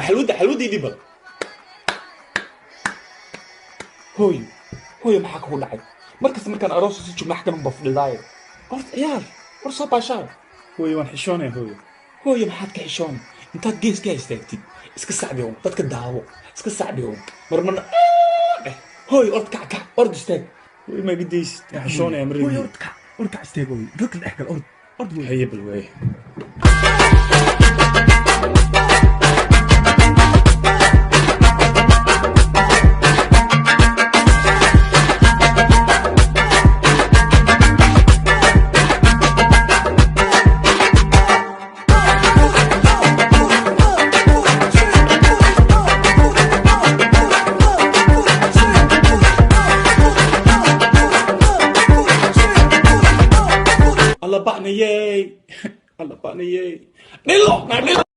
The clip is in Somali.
حلودة دي بل هوي maxaa kugu dhacay markasta markaan aroos si joogna xakan baf dhilaayo horta ciyaar hor soo baashaa hooyo waan xishoonaya hooyo maxaad ka xishoon intaad gees ka istaagtid iska sacdiyo dadka daawo iska sacdiyo marmarna hooyo ord kac ord istaag hooyo ma gideys xishoonaya marin hooyo ord kac istaag hooyo dadka dhex gal ord hooyo haye bal way Allah bakniyey Nilo